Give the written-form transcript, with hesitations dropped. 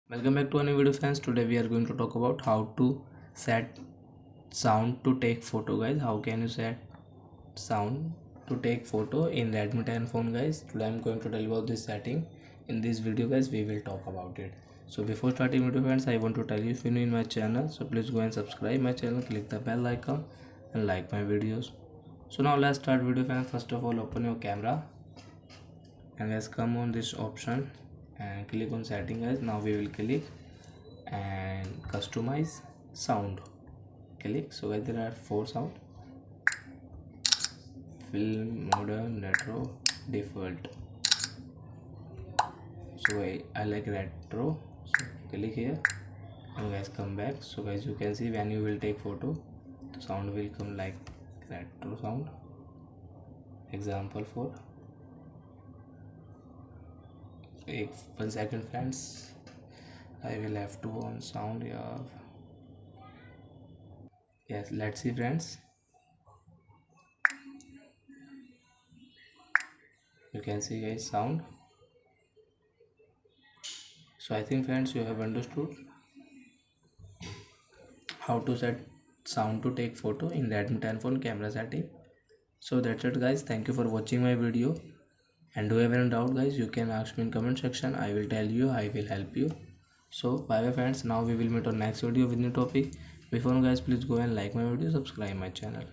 Welcome back to a new video, friends. Today we are going to talk about how to set sound to take photo, guys. How can you set sound to take photo in Redmi 10 phone, guys? Today I'm going to tell you about this setting. In this video, guys, we will talk about it. So before starting video, friends, I want to tell you, if you're new in my channel, so please go and subscribe my channel, click the bell icon and like my videos. So now let's start video, friends. First of all, open your camera and let's come on this option and click on setting, guys. Now we will click and customize sound. Click. So guys, there are 4 sound: film, modern, retro, default. So I like retro, so click here and guys come back. So guys, you can see when you will take photo, the sound will come like retro sound. Example 4. 1 second, friends, I will have to on sound here. Yes, let's see, friends. You can see, guys, sound. So I think, friends, you have understood how to set sound to take photo in Redmi 10 phone camera setting. So that's it, guys. Thank you for watching my video, and do you have any doubt, guys, you can ask me in comment section. I will tell you, I will help you. So bye bye, friends. Now we will meet on next video with new topic. Before, guys, please go and like my video, subscribe my channel.